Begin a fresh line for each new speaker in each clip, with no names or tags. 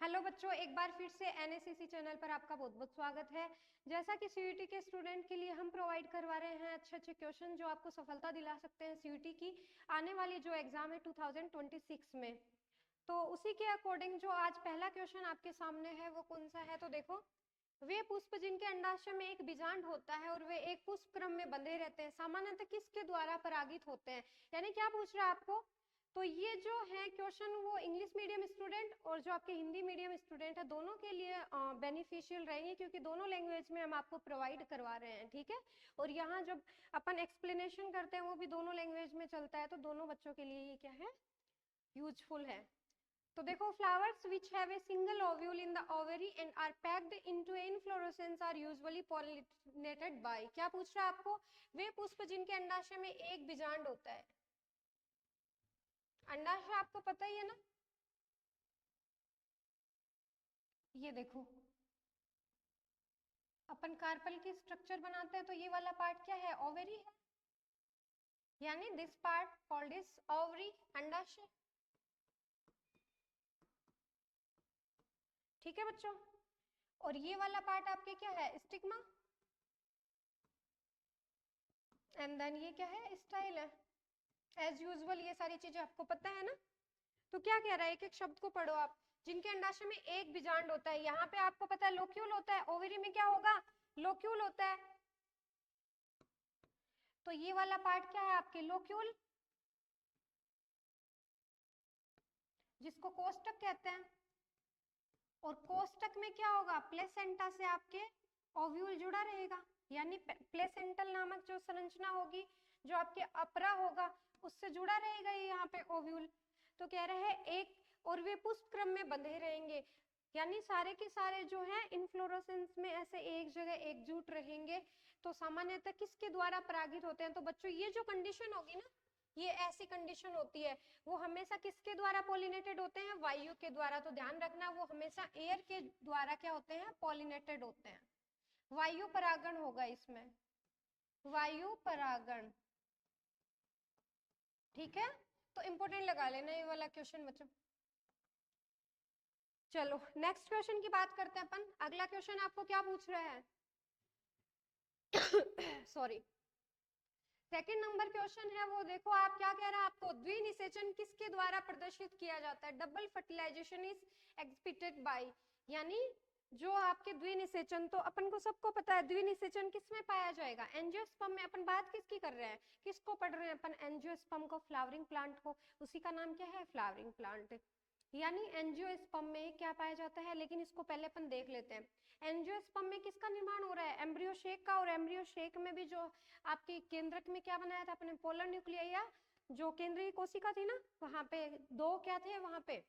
Hello बच्चों, एक बार फिर से एनएससीसी चैनल पर आपका बहुत बहुत स्वागत है। जैसा कि सीयूटी के स्टूडेंट के लिए हम प्रोवाइड करवा रहे हैं अच्छे अच्छे क्वेश्चन जो आपको सफलता दिला सकते हैं सीयूटी की आने वाली जो एग्जाम है 2026 में। तो उसी के अकॉर्डिंग जो आज पहला क्वेश्चन आपके सामने है वो कौन सा है, तो देखो, वे पुष्प जिनके अंडाशय में एक बीजांड होता है और वे एक पुष्प क्रम में बंधे रहते हैं सामान्यतः किसके द्वारा परागित होते हैं। यानी क्या पूछ रहा है आपको, तो ये जो है क्वेश्चन वो इंग्लिश मीडियम स्टूडेंट और जो आपके हिंदी मीडियम स्टूडेंट है दोनों के लिए बेनिफिशियल रहेंगे, क्योंकि दोनों लैंग्वेज में हम आपको प्रोवाइड करवा रहे हैं, ठीक है। और यहाँ जब अपन एक्सप्लेनेशन करते हैं वो भी दोनों लैंग्वेज में चलता है, तो दोनों बच्चों के लिए ये क्या है, यूजफुल है। तो देखो, flowers which have a single ovule in the ovary and are packed into a inflorescence are usually pollinated by. क्या पूछ रहा है आपको, वे पुष्प जिनके अंडाशय में एक बीजांड होता है। अंडाशय आपको पता ही है ना, ये देखो अपन कार्पल की स्ट्रक्चर बनाते हैं तो ये वाला पार्ट क्या है, ओवरी है, यानी this part called is ovary, अंडाशय। ठीक है बच्चों, और ये वाला पार्ट आपके क्या है, स्टिग्मा, एंड देन ये क्या है, स्टाइल है। एज यूजुअल ये सारी चीजें आपको पता है ना। तो क्या कह रहा है, एक एक शब्द को पढ़ो आप। जिनके अंडाशय में एक बीजांड होता है, यहाँ पे आपको पता है लोक्यूल होता है, ओवरी में क्या होगा, लोक्यूल होता है। तो ये वाला पार्ट क्या है आपके, लोक्यूल, जिसको कोष्टक कहते हैं। और कोष्टक में क्या होगा, प्लेसेंटा से आपके ओव्यूल जुड़ा रहेगा, यानी प्लेसेंटल नामक जो संरचना होगी, जो आपके अपरा होगा, उससे जुड़ा रहेगा ये यहाँ पे ओव्यूल। तो कह रहे हैं एक, और वे पुष्प क्रम में बंधे रहेंगे, यानी सारे के सारे जो है इनफ्लोरेसेंस में ऐसे एक जगह एकजुट रहेंगे। तो सामान्यतः किसके द्वारा परागित होते हैं, तो बच्चों ये जो कंडीशन होगी ना, ये ऐसी कंडीशन होती है, वो हमेशा किसके द्वारा पॉलिनेटेड होते हैं, वायु के द्वारा। तो ध्यान रखना, वो हमेशा एयर के द्वारा क्या होते हैं, पॉलिनेटेड होते हैं। वायु परागण होगा इसमें, वायु परागण, ठीक है। तो इंपोर्टेंट लगा लेना ये वाला क्वेश्चन बच्चों। चलो नेक्स्ट क्वेश्चन की बात करते हैं अपन। अगला क्वेश्चन आपको क्या पूछ रहा है सॉरी, सेकंड नंबर क्वेश्चन है वो, देखो आप क्या कह रहा है आपको, द्विनिषेचन किसके द्वारा प्रदर्शित किया जाता है, double fertilization is expected by. यानी जो आपके द्विनिषेचन, तो अपन को सबको पता है द्विनिषेचन किस में पाया जाएगा, एंजियोस्पर्म में। अपन बात किसकी कर रहे हैं, किसको पढ़ रहे हैं अपन, एंजियोस्पर्म को, फ्लावरिंग प्लांट को, उसी का नाम क्या है, फ्लावरिंग प्लांट। यानी एंजियोस्पर्म में क्या पाया जाता है, लेकिन इसको पहले अपन देख लेते हैं। एंजियोस्पर्म में किसका निर्माण हो रहा है, एम्ब्रियो शेक का। और एम्ब्रियो शेक में भी जो आपकी केंद्रक में क्या बनाया था अपने, पोलर न्यूक्लिया, या जो केंद्रीय कोशिका थी ना, वहां पे दो क्या थे वहां पे,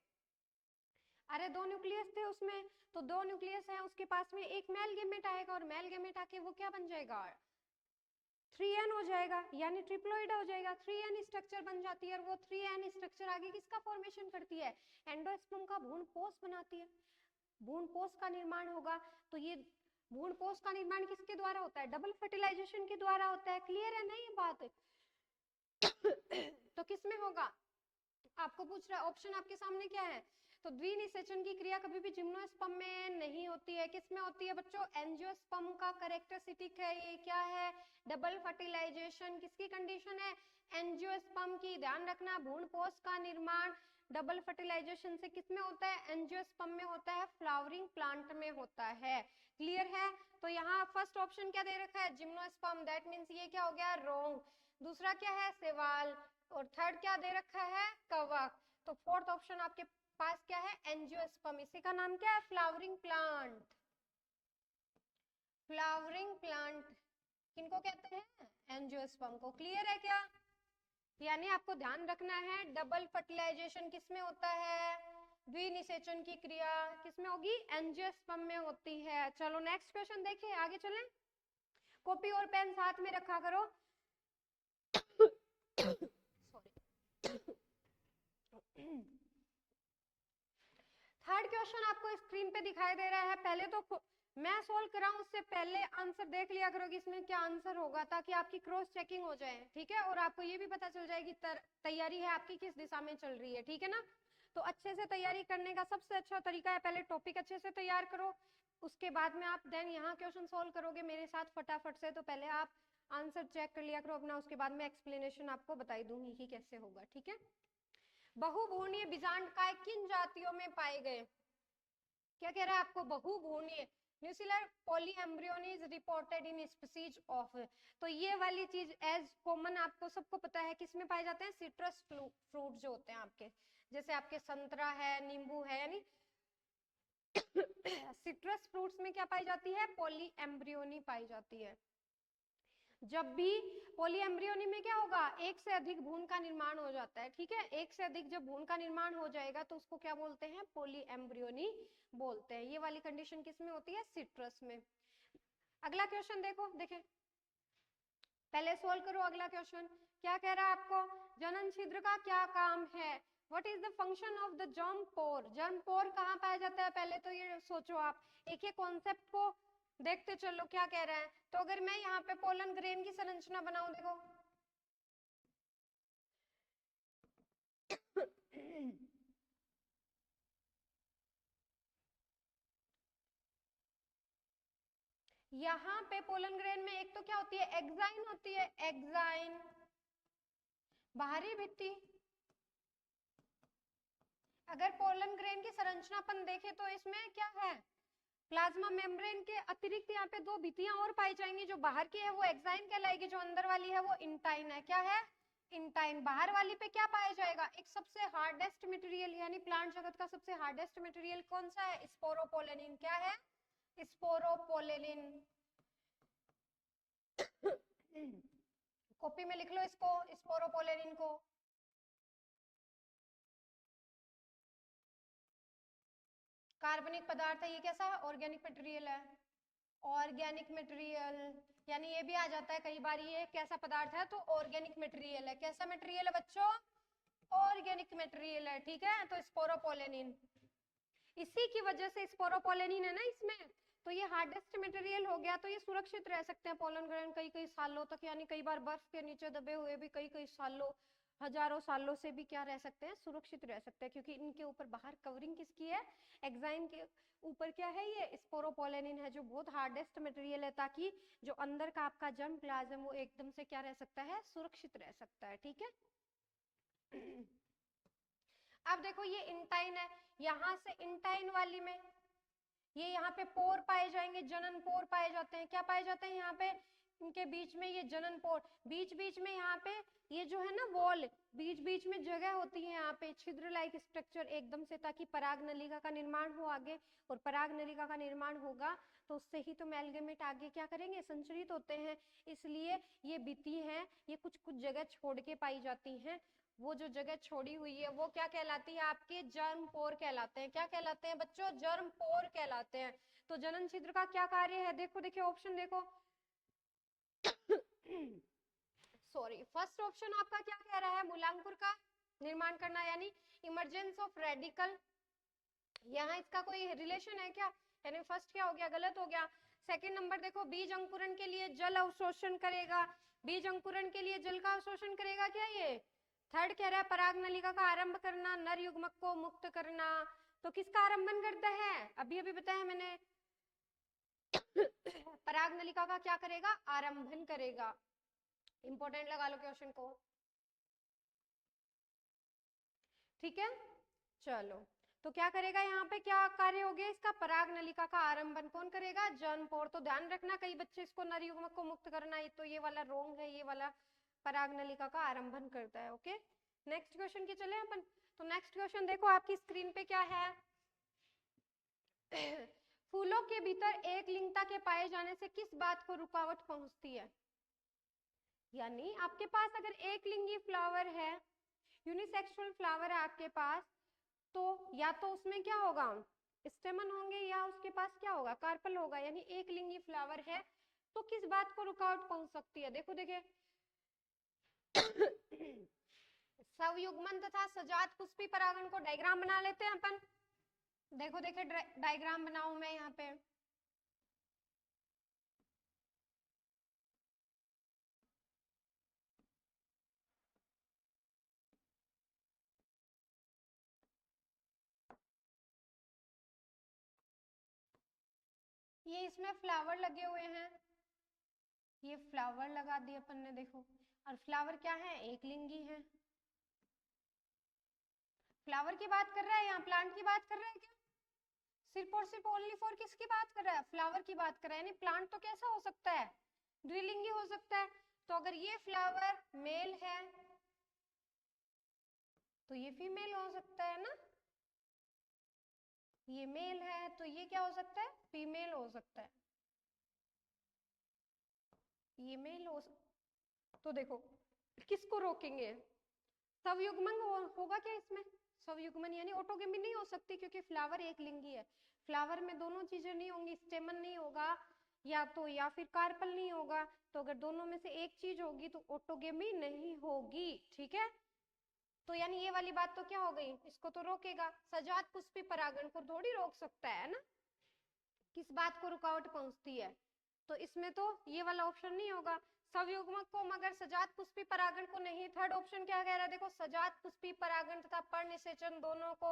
अरे दो न्यूक्लियस थे उसमें। तो दो न्यूक्लियस है उसके पास में, एक मेल गेमेट आएगा और मेल गेमेट आके वो क्या बन जाएगा, 3n हो जाएगा, यानी ट्रिप्लोइड हो जाएगा, 3n स्ट्रक्चर बन जाती है। और वो 3n स्ट्रक्चर आगे किसका फॉर्मेशन करती है, एंडोस्पर्म का भ्रूणपोष बनाती है, भ्रूणपोष का निर्माण होगा। तो ये भ्रूणपोष का निर्माण किसके द्वारा होता है, डबल फर्टिलाइजेशन के द्वारा होता है। क्लियर है ना ये बात तो किसमें होगा, आपको पूछ रहा है, ऑप्शन आपके सामने क्या है। तो द्विनिषेचन की क्रिया कभी भी जिम्नोस्पर्म में नहीं होती है, किसमें होती है बच्चों, एंजियोस्पर्म का कैरेक्टरिस्टिक है ये क्या है, डबल फर्टिलाइजेशन। किसकी कंडीशन है, एंजियोस्पर्म की। ध्यान रखना, भ्रूणपोष का निर्माण डबल फर्टिलाइजेशन से किसमें होता है, एंजियोस्पर्म में होता है, फ्लावरिंग प्लांट में होता है। क्लियर है। तो यहाँ फर्स्ट ऑप्शन क्या दे रखा है, जिम्नोस्पर्म, दैट मीन्स ये क्या हो गया, रॉन्ग। दूसरा क्या है, सेवाल। और थर्ड क्या दे रखा है, कवक। तो फोर्थ ऑप्शन आपके पास क्या है, एंजियोस्पर्म। इसी का नाम क्या है, फ्लावरिंग प्लांट। फ्लावरिंग प्लांट किनको कहते हैं, एंजियोस्पर्म को। क्लियर है क्या, यानी आपको ध्यान रखना है, डबल फर्टिलाइजेशन किसमें होता है, द्विनिषेचन की क्रिया किसमें होगी, एंजियोस्पर्म में होती है। चलो नेक्स्ट क्वेश्चन देखिए, आगे चलें। कॉपी और पेन साथ में रखा करो सॉरी थर्ड क्वेश्चन आपको स्क्रीन पे दिखाई दे रहा है। पहले तो मैं सोल्व कराऊं उससे पहले आंसर देख लिया करो कि इसमें क्या आंसर होगा, ताकि आपकी क्रॉस चेकिंग हो जाए, ठीक है। और आपको ये भी पता चल जाए कि तैयारी है आपकी किस दिशा में चल रही है, ठीक है ना। तो अच्छे से तैयारी करने का सबसे अच्छा तरीका है, पहले टॉपिक अच्छे से तैयार करो, उसके बाद में आप देन यहाँ क्वेश्चन सॉल्व करोगे मेरे साथ फटाफट से। तो पहले आप आंसर चेक कर लिया करो अपना, उसके बाद में एक्सप्लेनेशन आपको बताई दूंगी कि कैसे होगा, ठीक है। बहुभुर्णीय बीजांडकाय किन जातियों में पाए गए? क्या कह रहा है आपको? बहुभुर्णीय nuclear polyembryony is reported in species of. तो ये वाली चीज एज कॉमन आपको सबको पता है किसमें पाए जाते हैं? सिट्रस फ्रूट जो होते हैं आपके, जैसे आपके संतरा है, नींबू है, यानी सिट्रस फ्रूट्स में क्या पाई जाती है? पॉलीएम्ब्रियोनी पाई जाती है। जब भी पॉलीएम्ब्रियोनी में क्या होगा? एक से अधिक भ्रूण का निर्माण हो जाता है, ठीक है। एक से अधिक जब भ्रूण का निर्माण हो जाएगा तो उसको क्या बोलते हैं? पॉलीएम्ब्रियोनी बोलते हैं। ये वाली कंडीशन किस में होती है? सिट्रस में। अगला क्वेश्चन देखो, देखें, पहले सोल्व करो अगला क्वेश्चन। क्या कह रहा है आपको? जनन छिद्र का क्या काम है? What is the function of the germ pore? Germ pore कहाँ पाया जाता है? पहले तो ये सोचो आप, एक एक कॉन्सेप्ट को देखते चलो क्या कह रहा है। तो अगर मैं यहाँ पे पोलन ग्रेन की संरचना बनाऊं, देखो यहाँ पे पोलन ग्रेन में एक तो क्या होती है? एक्साइन होती है, एक्साइन बाहरी भित्ति। अगर पोलन ग्रेन की संरचनापन देखें तो इसमें क्या है? प्लाज्मा मेम्ब्रेन के अतिरिक्त यहाँ पे दो भित्तियां और पाई जाएंगी। जो बाहर की है वो एक्साइन कहलाएगी, जो अंदर वाली है वो इंटाइन है। क्या है? इंटाइन। बाहर वाली पे क्या पाया जाएगा? एक सबसे हार्डेस्ट मटेरियल, यानी प्लांट जगत का सबसे हार्डेस्ट मटेरियल कौन सा है? स्पोरोपोलेनिन। क्या है? स्पोरोपोलेनिन। कॉपी में लिख लो इसको, स्पोरोपोलेनिन को। कार्बनिक पदार्थ है, ये कैसा है? ऑर्गेनिक मटेरियल है, ऑर्गेनिक मटेरियल। यानी ये भी आ जाता है कई बार, ये कैसा पदार्थ है? तो ऑर्गेनिक मटेरियल है। कैसा मटेरियल है बच्चों? ऑर्गेनिक मटेरियल है, ठीक है। तो स्पोरोपोलेनिन, इसी की वजह से स्पोरोपोलेनिन है ना इसमें, तो ये हार्डेस्ट मटेरियल हो गया। तो ये सुरक्षित रह सकते हैं पोलन ग्रेन कई कई सालों तक, यानी कई बार बर्फ के नीचे दबे हुए भी कई कई सालों, हजारों सालों से भी क्या रह सकते हैं? सुरक्षित रह सकते हैं, क्योंकि इनके ऊपर बाहर कवरिंग किसकी है? एक्साइन के ऊपर क्या है? ये स्पोरोपोलेनिन है, जो बहुत हार्डेस्ट मटेरियल है, ताकि जो अंदर का आपका जर्म प्लाज्म वो एकदम से क्या रह सकता है? सुरक्षित रह सकता है, ठीक है। अब देखो ये इंटाइन है, यहां से इंटाइन वाली में ये यहाँ पे पोर पाए जाएंगे, जनन पोर पाए जाते हैं। क्या पाए जाते हैं यहाँ पे? इनके बीच में ये जनन पोर, बीच बीच में यहाँ पे ये जो है ना वॉल, बीच बीच में जगह होती है यहाँ पे, छिद्र लाइक स्ट्रक्चर एकदम से, ताकि पराग नलिका का निर्माण हो आगे। और पराग नलिका का निर्माण होगा तो उससे ही तो एमाल्गमेट आगे क्या करेंगे? संचरित होते हैं। इसलिए ये भित्ति है, ये कुछ कुछ जगह छोड़ के पाई जाती हैं। वो जो जगह छोड़ी हुई है वो क्या कहलाती है? आपके जर्म पोर कहलाते हैं। क्या कहलाते हैं बच्चों? जर्म पोर कहलाते हैं। तो जनन छिद्र का क्या कार्य है? देखो देखिए ऑप्शन देखो। सॉरी, फर्स्ट ऑप्शन आपका क्या कह रहा है? मूलांकुर का निर्माण करना, यानी इमरजेंस ऑफ रेडिकल। यहाँ इसका कोई रिलेशन है क्या? यानी फर्स्ट क्या हो गया? गलत हो गया। सेकंड नंबर देखो, बीज अंकुरण के लिए जल अवशोषण करेगा। बीज अंकुरण के लिए जल का अवशोषण करेगा क्या ये? थर्ड कह रहा है पराग नलिका का आरंभ करना, नर युग्मक को मुक्त करना। तो किसका आरंभन करता है? अभी अभी बताया मैंने, पराग नलिका का क्या करेगा? आरंभन करेगा। इंपॉर्टेंट लगा लो क्वेश्चन को, ठीक है। चलो, तो क्या करेगा यहाँ पे? क्या कार्य हो गया इसका? पराग नलिका का आरंभन कौन करेगा? जर्म पोर। तो ध्यान रखना, कई बच्चे इसको नर युग्मक को मुक्त करना, ये तो ये वाला रोंग है, ये वाला पराग नलिका का आरंभन करता है। ओके, नेक्स्ट क्वेश्चन की चले अपन। तो नेक्स्ट क्वेश्चन देखो आपकी स्क्रीन पे क्या है। फूलों के भीतर एक लिंगता के पाए जाने से किस बात को रुकावट पहुंचती है? यानी आपके पास अगर एक लिंगी फ्लावर है, यूनिसेक्सुअल फ्लावर है आपके पास, तो या तो उसमें क्या होगा? स्टेमन होंगे, या उसके पास क्या होगा? कार्पल होगा। यानी एक लिंगी फ्लावर है तो किस बात को रुकावट पहुंच सकती है? देखो देखिए, सवयुग्मन तथा सजात पुष्पी परागण को डायग्राम बना लेते हैं अपन। देखो देखिए, डायग्राम बनाऊं मैं यहाँ पे। ये इसमें फ्लावर लगे हुए हैं, ये फ्लावर लगा दिए अपन ने, देखो। और फ्लावर क्या है, एक लिंगी है। फ्लावर की बात कर रहा है, यहाँ प्लांट की बात कर रहा है क्या? सिर्फ और सिर्फ ओनली फॉर किसकी बात कर रहा है, फ्लावर की बात कर रहा है। यानी प्लांट तो कैसा हो सकता है, द्विलिंगी हो सकता है। तो अगर ये फ्लावर मेल है तो ये फीमेल हो सकता है ना, ये मेल है तो ये क्या हो सकता है, फीमेल हो सकता है, ये मेल हो तो देखो किसको रोकेंगे, सवयुग्मन होगा क्या इसमें, सवयुग्मन यानी ऑटोगेमी नहीं हो सकती, क्योंकि फ्लावर एक लिंगी है। फ्लावर में दोनों चीजें नहीं होंगी, स्टेमन नहीं होगा या तो, या फिर कार्पल नहीं होगा। तो अगर दोनों में से एक चीज होगी तो ऑटोगेमी नहीं होगी, ठीक है। तो यानी ये वाली बात तो क्या हो गई, इसको तो रोकेगा, सजात पुष्पी परागण को थोड़ी रोक सकता है ना, किस बात को रुकावट पहुंचती है। तो इसमें तो ये वाला ऑप्शन नहीं होगा। सवयुग्मक को मगर सजात पुष्पी परागण को नहीं। थर्ड ऑप्शन क्या कह रहा है, देखो सजात पुष्पी परागण तथा परनिषेचन दोनों को,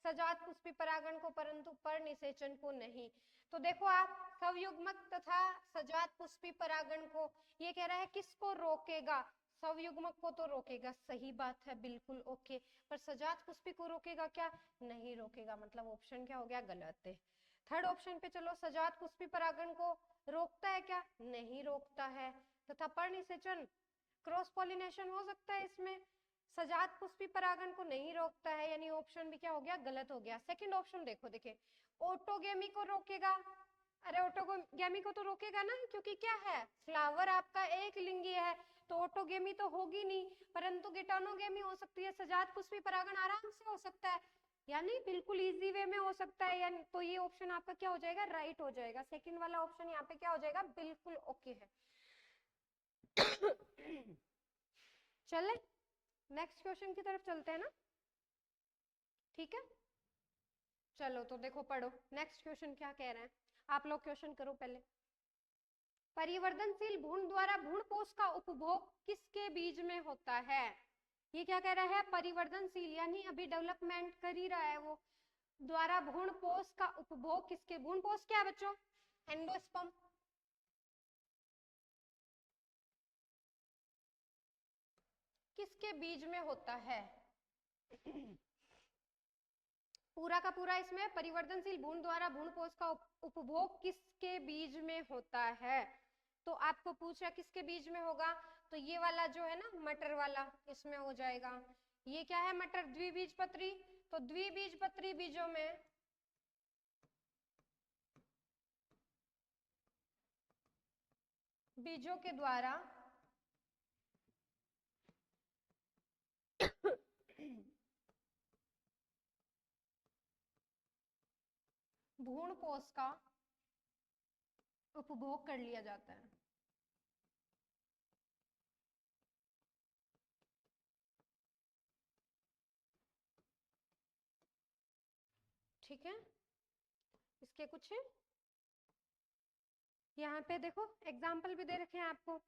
सजात पुष्पी परागण को परंतु परनिषेचन को नहीं। तो देखो आप, सवयुग्मक तथा सजात पुष्पी परागण को, ये कह रहा है किसको रोकेगा, सवयुग्मक को तो रोकेगा, सही बात है, बिल्कुल ओके। पर सजात पुष्पी को रोकेगा क्या, नहीं रोकेगा, मतलब ऑप्शन क्या हो गया, गलत है। थर्ड ऑप्शन पे चलो, सजात पुष्पी परागण को रोकता है क्या, नहीं रोकता है। तथा परनिषेचन, क्रॉस पॉलिनेशन हो सकता है इसमें, सजात पुष्पी परागण को नहीं रोकता है, यानी ऑप्शन भी क्या हो गया, गलत हो गया। सेकंड ऑप्शन देखो, देखिए ऑटोगेमी को रोकेगा, अरे ऑटोगेमी को तो रोकेगा ना, क्योंकि क्या है, फ्लावर आपका एक लिंगी है, तो ऑटोगेमी तो होगी नहीं, परंतु गिटानोगेमी हो सकती है, सजात पुष्पी परागण आराम से हो सकता है, यानी बिल्कुल इजी वे में हो सकता है। यानी तो ये ऑप्शन आपका क्या हो जाएगा, राइट हो जाएगा। सेकंड वाला ऑप्शन यहाँ पे क्या हो जाएगा, बिल्कुल ओके है। चले नेक्स्ट क्वेश्चन की तरफ चलते हैं ना, ठीक है। चलो तो देखो पढ़ो नेक्स्ट क्वेश्चन क्या कह रहे हैं, आप लोग क्वेश्चन करो पहले। परिवर्तनशील भ्रूण द्वारा भ्रूणपोष का उपभोग किसके बीज में होता है, ये क्या कह रहा है, परिवर्तनशील यानी अभी डेवलपमेंट कर ही रहा है वो, द्वारा भ्रूणपोष का उपभोग किसके, भ्रूणपोष क्या है बच्चों, एंडोस्पर्म, किसके बीज में होता है। पूरा का पूरा इसमें परिवर्तनशील भ्रूण द्वारा भ्रूणपोष का उपभोग किसके बीज में होता है। तो आपको पूछा किसके बीज में होगा, तो ये वाला जो है ना मटर वाला, इसमें हो जाएगा। ये क्या है, मटर द्विबीजपत्री, तो द्विबीजपत्री बीजों में बीजों के द्वारा भ्रूणपोष का उपभोग कर लिया जाता है, ठीक है। इसके कुछ यहाँ पे देखो एग्जाम्पल भी दे रखे हैं आपको,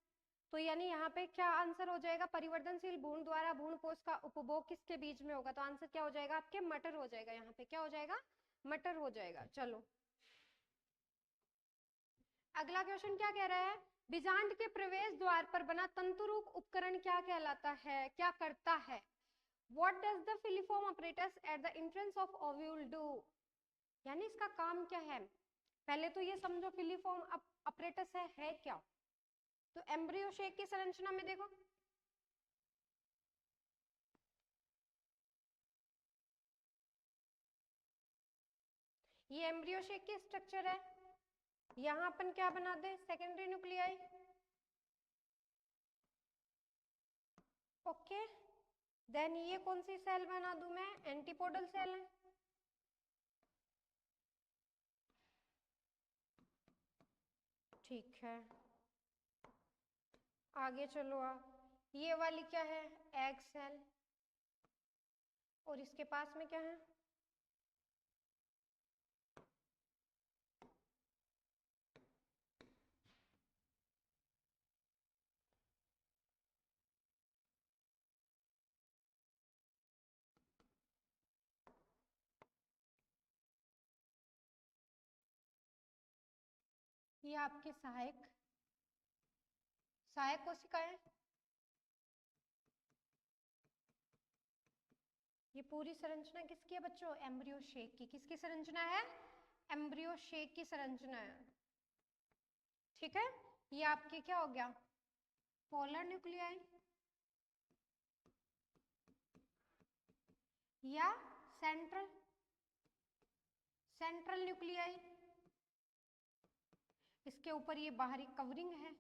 तो यानी यहाँ पे क्या आंसर हो जाएगा, परिवर्तनशील भ्रूण द्वारा भ्रूणपोष का उपभोग किसके बीज में होगा, तो आंसर क्या हो जाएगा आपके, मटर हो जाएगा। यहाँ पे क्या हो जाएगा, मटर हो जाएगा। चलो अगला क्वेश्चन क्या कह रहा है, बीजांड के प्रवेश द्वार पर बना तंतुरूप उपकरण क्या कहलाता है, क्या करता है। What does the filiform apparatus at the entrance of ovule do, यानी इसका काम क्या है। पहले तो ये समझो फिलीफॉर्म अपरेटस है क्या। तो एम्ब्रियो शेक की संरचना में देखो, ये एम्ब्रियो शेक की स्ट्रक्चर है। यहां अपन क्या बना दे, सेकेंडरी न्यूक्लियाई, ओके। देन ये कौन सी सेल बना दूं मैं, एंटीपोडल सेल है, ठीक है। आगे चलो आप, ये वाली क्या है, एग सेल, और इसके पास में क्या है, ये आपके सहायक सहायक कोशिकाएं, ये पूरी संरचना किसकी है बच्चों? एम्ब्रियो शेक की। किसकी संरचना है? एम्ब्रियो शेक की संरचना है, ठीक है। ये आपके क्या हो गया? पोलर न्यूक्लियाई या सेंट्रल न्यूक्लियाई। इसके ऊपर ये बाहरी कवरिंग है,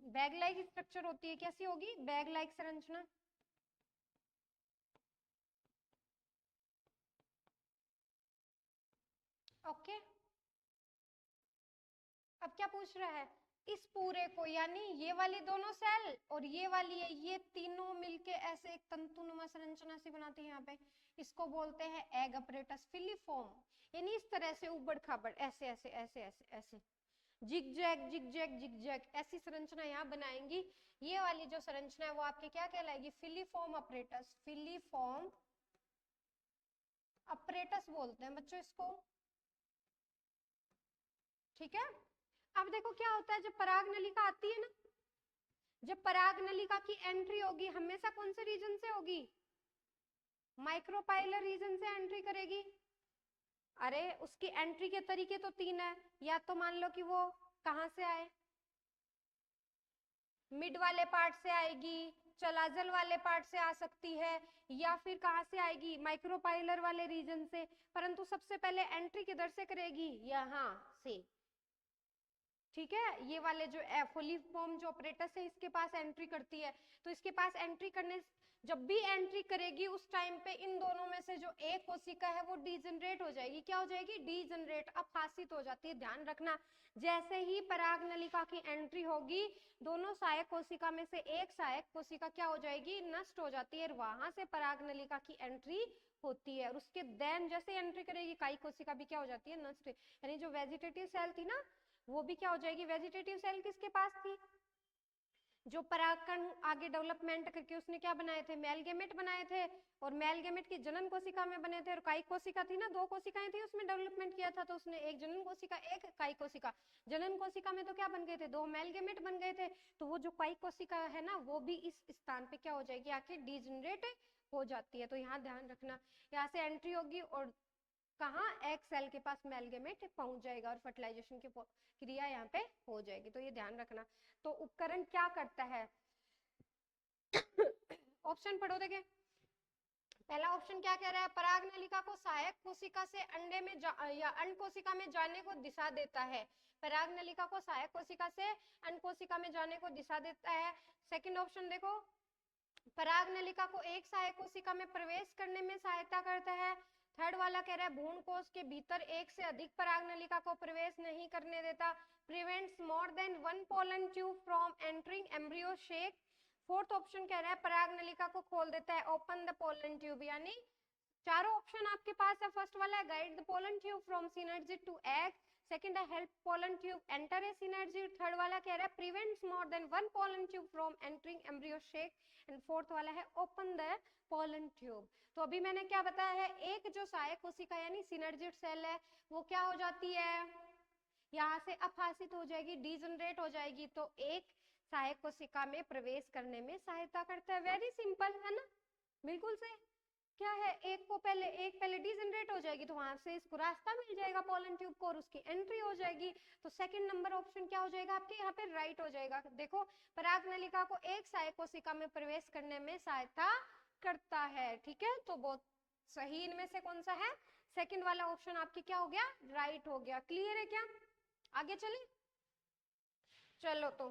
बैग लाइक स्ट्रक्चर होती है। कैसी होगी? बैग लाइक संरचना। ओके, अब क्या पूछ रहा है? इस पूरे को, यानी ये वाली दोनों सेल और ये वाली है, ये तीनों मिलके ऐसे एक तंतुनुमा संरचना सी बनाती है। यहाँ पे इसको बोलते हैं एग अपरेटस फिलीफॉर्म, यानी इस तरह से उबड़ खाबड़ ऐसे ऐसे ऐसे ऐसे ऐसे जिगजैग जिगजैग जिगजैग ऐसी संरचना यहाँ बनाएंगी। ये वाली जो संरचना है वो आपके क्या कहलाएगी? Filiform apparatus. फिलीफॉर्म अपरेटस बोलते हैं बच्चों इसको, ठीक है। अब देखो क्या होता है, जब पराग नलिका आती है ना, जब पराग नलिका की एंट्री होगी हमेशा कौन से रीजन से होगी? माइक्रोपाइलर रीजन से एंट्री करेगी। अरे उसकी एंट्री के तरीके तो तीन है, या तो मान लो कि वो कहां से आए, मिड वाले पार्ट से आएगी, चलाजल वाले पार्ट से आ सकती है, या फिर कहां से आएगी? माइक्रोपाइलर वाले रीजन से। परंतु सबसे पहले एंट्री किधर से करेगी? यहां से, ठीक है। ये वाले जो फॉर्म जो ऑपरेटस है इसके पास एंट्री करती है, तो इसके पास एंट्री करने, जब भी एंट्री करेगी उस टाइम पे इन दोनों में से जो एक कोशिका है वो डीजनरेट हो जाएगी। क्या हो जाएगी? डीजनरेट, अपहासित हो जाती है। ध्यान रखना, जैसे ही पराग नलिका की एंट्री होगी दोनों सहायक कोशिका में से एक सहायक कोशिका क्या हो जाएगी? नष्ट हो जाती है। वहां से पराग नलिका की एंट्री होती है और उसके देन जैसे एंट्री करेगी काई कोशिका भी क्या हो जाती है? नष्ट। यानी जो वेजिटेटिव सेल थी ना वो भी क्या हो जाएगी? वेजिटेटिव सेल किसके पास थी? जो परागकण आगे डेवलपमेंट करके उसने क्या बनाए थे? मेल गैमेट बनाए थे, और मेल गैमेट की जनन कोशिका में बने थे। और काई कोशिका थी ना, दो कोशिकाएं थी, उसमें डेवलपमेंट किया था, तो उसने एक जनन कोशिका एक काई कोशिका। जनन कोशिका में तो क्या बन गए थे? दो मेल गैमेट बन गए थे। तो वो जो काई कोशिका है ना वो भी इस स्थान पे क्या हो जाएगी? आके डीजनरेट हो जाती है। तो यहाँ ध्यान रखना, यहाँ से एंट्री होगी और कहाँ? एग सेल के पास मेल गैमेट पहुंच जाएगा और फर्टिलाइजेशन की क्रिया यहाँ पे हो जाएगी। तो ये ध्यान रखना। तो उपकरण क्या करता है? ऑप्शन पढ़ो देखे। पहला ऑप्शन क्या कह रहा है? पराग नलिका को सहायक कोशिका से अंडे में या अंड कोशिका में जाने को दिशा देता है। पराग नलिका को सहायक कोशिका से अंड कोशिका में जाने को दिशा देता है। सेकंड ऑप्शन देखो, पराग नलिका को एक सहायक कोशिका में प्रवेश करने में सहायता करता है। थर्ड वाला कह रहा है भ्रूण कोश के भीतर एक से अधिक पराग नलिका को प्रवेश नहीं करने देता। Prevents more than one pollen tube from entering embryo shake. Fourth option कह रहा है पराग नलिका को खोल देता है, ओपन द पोलन ट्यूब। यानी चारों ऑप्शन आपके पास है। फर्स्ट वाला है guide the pollen tube from synergy to egg. Second है help pollen tube enter a synergy. Third वाला कह रहा है prevents more than one pollen tube from entering embryo sac. And fourth वाला है ओपन द पोलन ट्यूब। तो अभी मैंने क्या बताया है, एक जो सहायक कोशिका यानी सिनर्जिड सेल है वो क्या हो जाती है? यहाँ से अपहासित हो जाएगी, डीजनरेट हो जाएगी। तो एक सहायक कोशिका में प्रवेश करने में सहायता करता है। वेरी सिंपल है ना, बिल्कुल से क्या है, एक पहले डीजनरेट हो जाएगी तो वहां से इसको रास्ता मिल जाएगा पोलन ट्यूब को और उसकी एंट्री हो जाएगी। तो सेकंड नंबर ऑप्शन क्या हो जाएगा आपके यहाँ पे? राइट हो जाएगा। देखो पराग नलिका को एक सहायक कोशिका में प्रवेश करने में सहायता करता है, ठीक है। तो बहुत सही इनमें से कौन सा है? सेकंड वाला ऑप्शन आपकी क्या हो गया? राइट हो गया। क्लियर है क्या? आगे चले, चलो। तो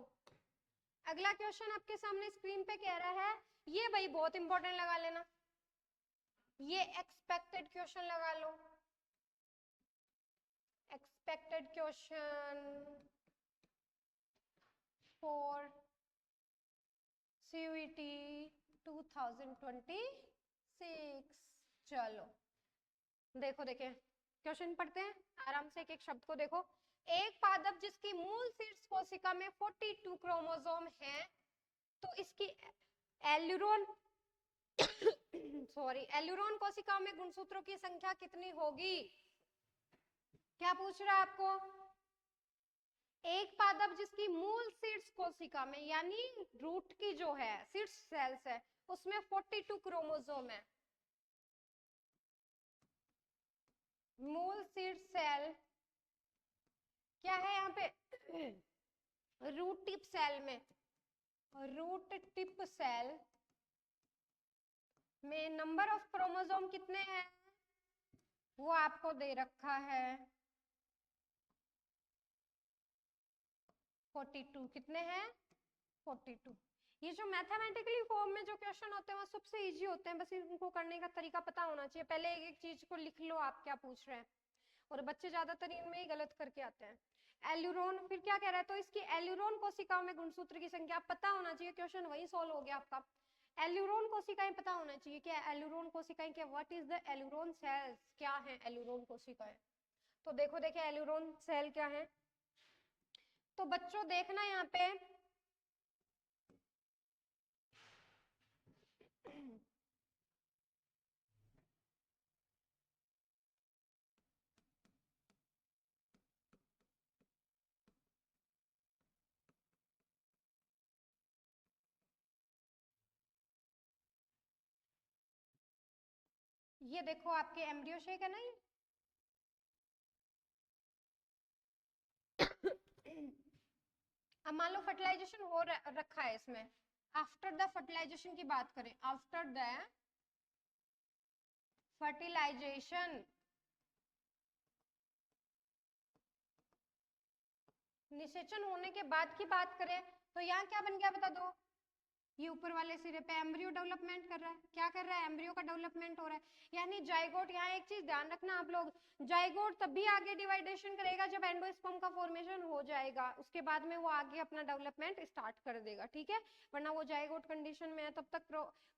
अगला क्वेश्चन आपके सामने स्क्रीन पे कह रहा है, ये भाई बहुत इंपॉर्टेंट लगा लेना, ये एक्सपेक्टेड क्वेश्चन लगा लो। Expected question for CUET 2026। चलो देखो, देखें क्वेश्चन पढ़ते हैं आराम से, एक एक शब्द को देखो। एक पादप जिसकी मूल शीर्ष कोशिका में 42 क्रोमोसोम है, तो इसकी एल्यूरोन सॉरी, एल्यूरोन कोशिकाओं में गुणसूत्रों की संख्या कितनी होगी? क्या पूछ रहा है आपको? एक पादप जिसकी मूल शीर्ष कोशिका में यानी रूट की जो है शीर्ष सेल्स है उसमें 42 क्रोमोसोम है। मूल शीर्ष सेल क्या है यहाँ पे? रूट टिप सेल में, रूट टिप सेल में नंबर ऑफ क्रोमोसोम कितने हैं वो आपको दे रखा है 42। कितने हैं? 42। ये जो मैथमेटिकली फॉर्म में जो क्वेश्चन होते हैं वो सबसे इजी होते हैं, बस इनको करने का तरीका पता होना चाहिए। पहले एक एक चीज को लिख लो आप क्या पूछ रहे हैं, और बच्चे ज्यादातर इनमें ही गलत करके आते हैं। एल्यूरोन, फिर क्या कह रहा है? तो इसकी एल्यूरोन कोशिकाओं में गुणसूत्र की संख्या पता होना चाहिए, क्वेश्चन वही सॉल्व हो गया आपका। एल्यूरोन कोशिकाएं पता होना चाहिए, क्या एल्यूरोन कोशिकाएं, क्या what is the aleurone cells, क्या है एल्यूरोन कोशिकाएं। तो देखो देखिए एल्यूरोन सेल क्या है। तो बच्चों देखना यहाँ पे ये देखो आपके एम्ब्रियो शेक है ना ये अब मान लो फर्टिलाइजेशन हो रखा है इसमें। आफ्टर द फर्टिलाइजेशन की बात करें, आफ्टर द फर्टिलाइजेशन निषेचन होने के बाद की बात करें तो यहाँ क्या बन गया बता दो? ये ऊपर वाले सिरे पे एम्ब्रियो डेवलपमेंट कर रहा है। क्या कर रहा है? एम्ब्रियो का डेवलपमेंट हो रहा है। यानी जाइगोट, यहाँ एक चीज ध्यान रखना आप लोग, जाइगोट तभी आगे डिवाइडेशन करेगा जब एंडोस्पर्म का फॉर्मेशन हो जाएगा, उसके बाद में वो आगे अपना डेवलपमेंट स्टार्ट कर देगा, ठीक है। वरना वो जाइगोट कंडीशन में है तब तक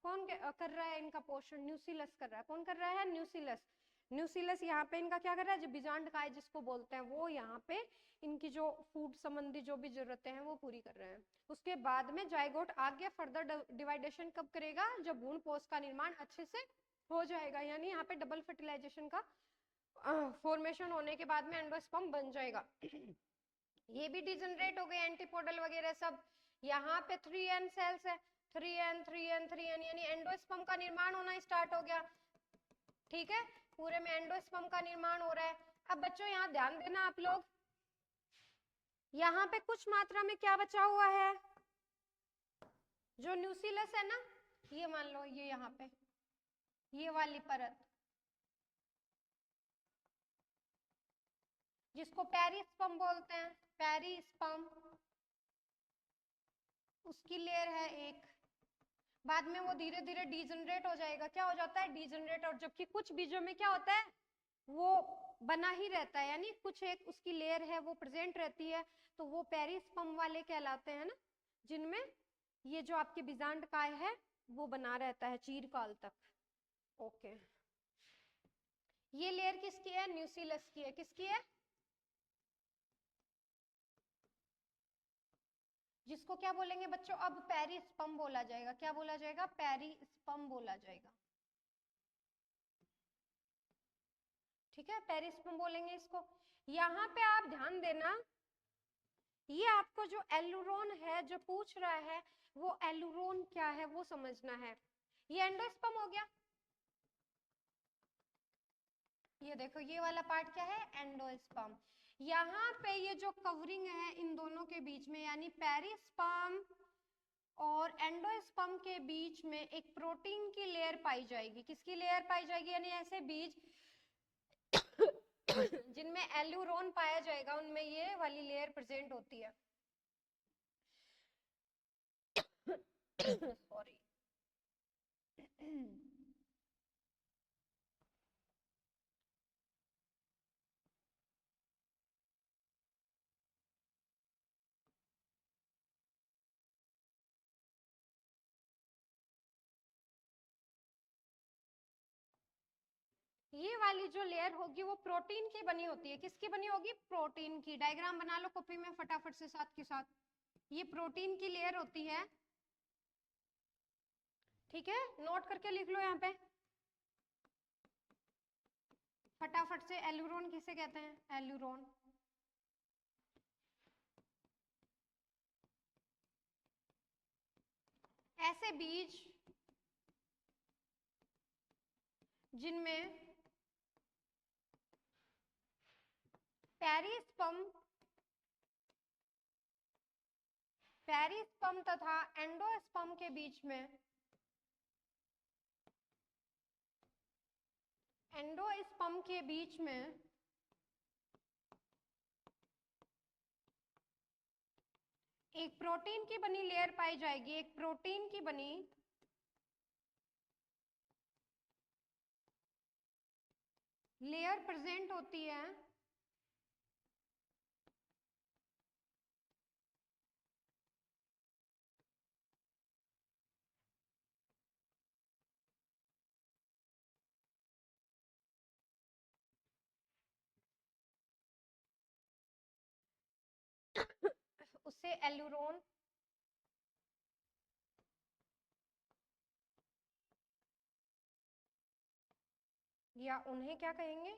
कौन कर रहा है इनका पोषण? न्यूसिलस कर रहा है। कौन कर रहा है? न्यूसिलस। न्यूसिलस यहाँ पे इनका क्या कर रहा है? जो बीजांडकाय जिसको बोलते हैं वो यहाँ पे इनकी जो फूड संबंधी जो भी जरूरतें हैं वो पूरी कर रहे हैं। उसके बाद में जाइगोट आगे फर्दर डिवाइडेशन कब करेगा? जब भ्रूण पोष का निर्माण अच्छे से हो जाएगा, यानी यहाँ पे डबल फर्टिलाइजेशन का फॉर्मेशन होने के बाद में एंडोस्पर्म बन जाएगा। ये भी डिजनरेट हो गए एंटीपोडल वगैरह सब। यहाँ पे 3n सेल्स है, 3n 3n 3n, यानी एंडोस्पर्म का निर्माण होना स्टार्ट हो गया, ठीक है। पूरे में एंडोस्पर्म का निर्माण हो रहा है। अब बच्चों यहाँ ध्यान देना आप लोग, यहाँ पे कुछ मात्रा में क्या बचा हुआ है? जो न्यूसिलस है ना, ये मान लो ये यहाँ पे ये वाली परत जिसको पेरिस्पर्म बोलते हैं, पेरिस्पर्म, उसकी लेयर है एक। बाद में वो धीरे धीरे डिजनरेट हो जाएगा। क्या हो जाता है? डिजनरेट। और जबकि कुछ बीजों में क्या होता है? वो बना ही रहता है, यानी कुछ एक उसकी लेयर है वो प्रेजेंट रहती है, तो वो पेरिस्पर्म वाले कहलाते हैं ना, जिनमें ये जो आपके बीजांडकाय है वो बना रहता है चीरकाल तक। ओके, ये लेयर किसकी है? न्यूसिलस की है। किसकी है? जिसको क्या बोलेंगे बच्चों? अब पेरिस्पर्म बोला जाएगा। क्या बोला जाएगा? पेरिस्पर्म बोला जाएगा, ठीक है, पेरिस्पर्म बोलेंगे इसको। यहाँ पे आप ध्यान देना, ये आपको जो एल्यूरोन है जो पूछ रहा है वो एल्यूरोन क्या है वो समझना है। ये एंडोस्पर्म हो गया, ये देखो ये वाला पार्ट क्या है? एंडोस्पर्म। यहाँ पे ये जो कवरिंग है इन दोनों के बीच में, यानी पेरिस्पर्म और एंडोस्पर्म के बीच में एक प्रोटीन की लेयर पाई जाएगी। किसकी लेयर पाई जाएगी? यानी ऐसे बीज जिनमें एल्यूरोन पाया जाएगा उनमें ये वाली लेयर प्रेजेंट होती है। सॉरी ये वाली जो लेयर होगी वो प्रोटीन की बनी होती है। किसकी बनी होगी? प्रोटीन की। डायग्राम बना लो कॉपी में फटाफट से साथ के साथ। ये प्रोटीन की लेयर होती है, ठीक है, नोट करके लिख लो यहाँ पे। फटाफट से, एल्यूरोन किसे कहते हैं? एल्यूरोन। ऐसे बीज जिनमें पेरिस्पर्म तथा एंडोस्पर्म के बीच में एक प्रोटीन की बनी लेयर पाई जाएगी, एक प्रोटीन की बनी लेयर प्रेजेंट होती है, उसे एल्यूरोन या उन्हें क्या कहेंगे?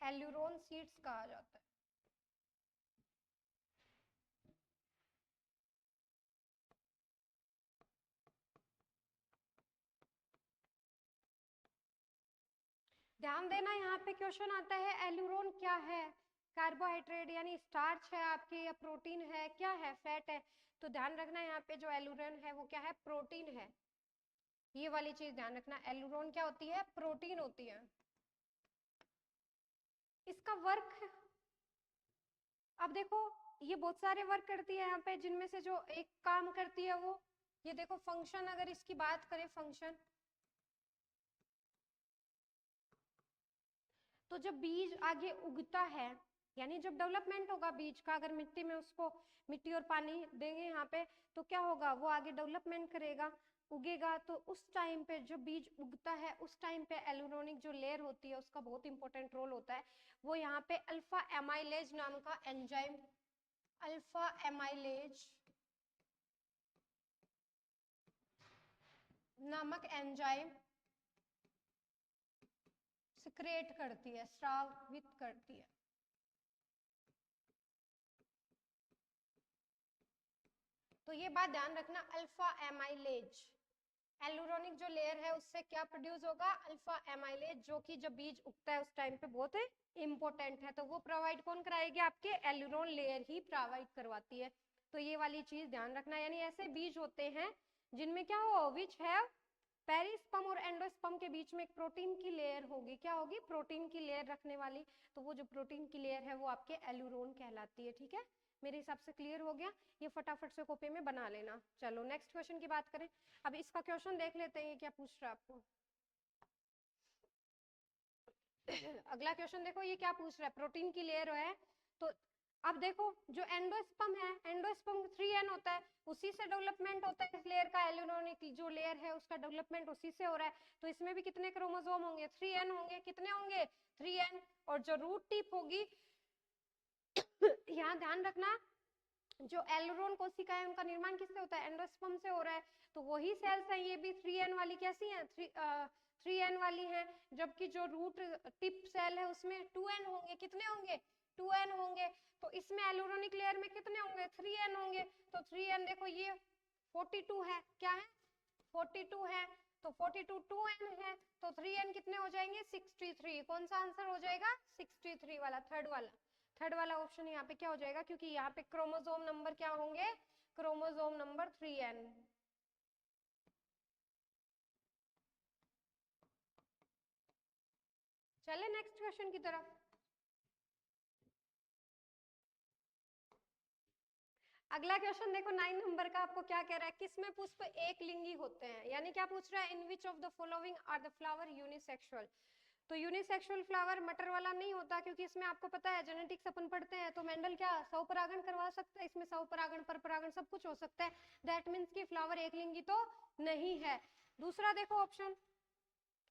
एल्यूरोन सीड्स कहा जाता है। ध्यान देना, यहाँ पे क्वेश्चन आता है एल्यूरोन क्या है? कार्बोहाइड्रेट यानी स्टार्च है आपके, या प्रोटीन है, क्या है? फैट है। तो ध्यान रखना यहाँ पे जो एल्यूरोन है वो क्या है? प्रोटीन है। ये वाली चीज ध्यान रखना, एल्यूरोन क्या होती है? प्रोटीन होती है। इसका वर्क, अब देखो ये बहुत सारे वर्क करती है यहाँ पे, जिनमें से जो एक काम करती है वो, ये देखो फंक्शन, अगर इसकी बात करें फंक्शन, तो जब बीज आगे उगता है, यानी जब डेवलपमेंट होगा बीज का, अगर मिट्टी में उसको मिट्टी और पानी देंगे यहाँ पे, तो क्या होगा? वो आगे डेवलपमेंट करेगा, उगेगा। तो उस टाइम पे जब बीज उगता है, उस टाइम पे एल्यूरोनिक जो लेयर होती है उसका बहुत इंपॉर्टेंट रोल होता है। वो यहाँ पे अल्फा एमाइलेज नाम का एंजाइम, अल्फा एमाइलेज नामक एंजाइम सिक्रेट करती है, स्रावित करती है। तो ये बात ध्यान रखना, अल्फा एमाइलेज, एल्यूरोनिक जो लेयर है उससे क्या प्रोड्यूस होगा? अल्फा एमाइलेज, जो कि जब बीज उगता है उस टाइम पे बहुत इंपॉर्टेंट है। तो वो प्रोवाइड कौन कराएगी? आपके एल्यूरोन लेयर ही प्रोवाइड करवाती है। तो ये वाली चीज ध्यान रखना, यानी ऐसे बीज होते हैं जिनमें क्या हो? विच हैव पेरिस्पर्म और एंडोस्पर्म के बीच में एक प्रोटीन की लेयर होगी। क्या होगी? प्रोटीन की लेयर रखने वाली। तो वो जो प्रोटीन की लेयर है वो आपके एल्यूरोन कहलाती है। ठीक है, मेरे हिसाब से क्लियर हो गया। ये फटाफट से कॉपी में बना लेना। चलो नेक्स्ट क्वेश्चन की बात करें। अब इसका क्वेश्चन देख लेते हैं, ये क्या पूछ रहा है आपको। अगला क्वेश्चन देखो, ये क्या पूछ रहा है? प्रोटीन की लेयर है, तो अब देखो जो एंडोस्पर्म है, एंडोस्पर्म 3n होता है, उसी से डेवलपमेंट होता है इस लेयर का। एल्यूरोनिक जो लेयर है उसका डेवलपमेंट उसी से हो रहा है। तो इसमें भी कितने क्रोमोसोम होंगे? 3n होंगे। कितने होंगे? 3n। और जो रूट टिप होगी, यहाँ ध्यान रखना, जो एल्यूरोन कोशिका है उनका निर्माण किससे होता है? एंडोस्पर्म से हो रहा है। तो वही सेल्स हैं, ये भी 3n वाली कैसी हैं? 3n वाली हैं। जबकि जो रूट टिप सेल है उसमें 2n होंगे। कितने होंगे? 2n होंगे। तो इसमें एल्यूरोनिक लेयर में कितने होंगे? 3n होंगे। तो 3n देखो ये 42 है। क्या है? 42 है। तो 42 2n है, तो 3n कितने हो जाएंगे? 63। कौन सा आंसर हो जाएगा? 63 वाला, थर्ड वाला ऑप्शन यहाँ पे क्या हो जाएगा? क्योंकि यहाँ पे क्रोमोसोम नंबर क्या होंगे? Chromosome number 3n। चले नेक्स्ट क्वेश्चन की तरफ। अगला क्वेश्चन देखो 9 नंबर का, आपको क्या कह रहा है? किसमें पुष्प एक लिंगी होते हैं? यानी क्या पूछ रहा है? In which of the following are the flower unisexual? तो यूनिसेक्सुअल फ्लावर मटर वाला नहीं होता, क्योंकि इसमें आपको पता है जेनेटिक्स अपन पढ़ते हैं, तो मेंडल क्या स्वपरागण करवा सकता है? इसमें स्वपरागण परपरागण सब कुछ हो सकता है। दैट मीन्स कि फ्लावर एक लिंगी तो नहीं है। दूसरा देखो ऑप्शन,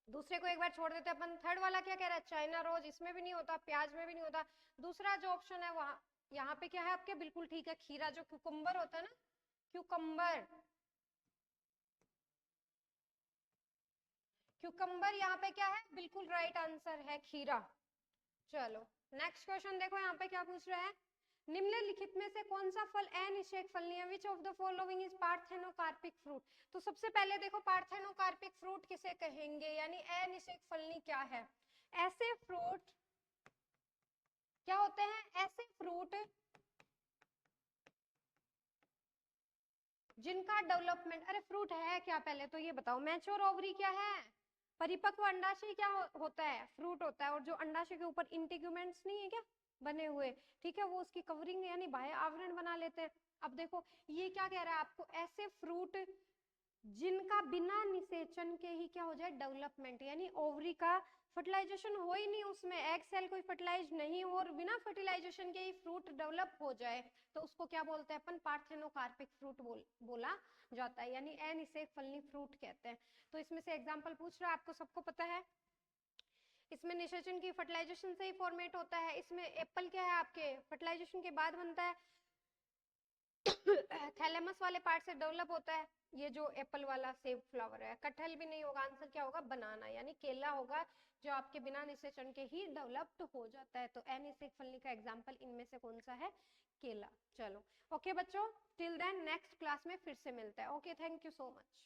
दूसरे को एक बार छोड़ देते अपन। थर्ड वाला क्या कह रहा है? चाइना रोज, इसमें भी नहीं होता, प्याज में भी नहीं होता। दूसरा जो ऑप्शन है वहां, यहाँ पे क्या है आपके? बिल्कुल ठीक है, खीरा जो क्यूकम्बर होता है ना, क्यूकम्बर, क्यूकम्बर यहाँ पे क्या है, बिल्कुल राइट आंसर है खीरा। चलो नेक्स्ट क्वेश्चन देखो यहाँ पे क्या पूछ रहा है, निम्नलिखित में से कौन सा फल अनिषेक फलनी है, विच of the following is parthenocarpic fruit. तो सबसे पहले देखो पार्थेनोकार्पिक फ्रूट किसे कहेंगे, यानी अनिषेक फलनी क्या है। ऐसे फ्रूट क्या होते हैं, ऐसे फ्रूट जिनका डेवलपमेंट, अरे फ्रूट है क्या पहले तो ये बताओ, मैच्योर ओवरी क्या है, परिपक्व अंडाशय क्या होता है, फ्रूट होता है। और जो अंडाशय के ऊपर इंटीग्यूमेंट्स नहीं है क्या बने हुए, ठीक है, वो उसकी कवरिंग यानी बाह्य आवरण बना लेते हैं। अब देखो ये क्या कह रहा है आपको, ऐसे फ्रूट जिनका बिना निषेचन के ही क्या हो जाए डेवलपमेंट, यानी ओवरी का फर्टिलाइजेशन हो ही नहीं, उसमें एग सेल कोई फर्टिलाइज नहीं हो और बिना फर्टिलाइजेशन के ही फ्रूट डेवलप हो जाए, तो उसको क्या बोलते हैं अपन, पार्थेनोकार्पिक फ्रूट बोला जाता है, यानी अनिषेक फलनी फ्रूट कहते हैं। तो इसमें से एग्जांपल पूछ रहा है, आपको सबको पता है, इसमें निषेचन की फर्टिलाइजेशन से ही फॉर्मेट होता है। इसमें एप्पल क्या है आपके फर्टिलाइजेशन के बाद बनता है, थैलेमस वाले पार्ट से डेवलप होता है। ये जो एप्पल वाला सेब फ्लावर है, कटहल भी नहीं होगा, आंसर क्या होगा, बनाना, यानी केला होगा, जो आपके बिना निषेचन के ही डेवलप्ड हो जाता है। तो अनिषेक फलनी का एग्जांपल इनमें से कौन सा है, केला। चलो ओके बच्चों, टिल देन नेक्स्ट क्लास में फिर से मिलता है। Okay, thank you so much.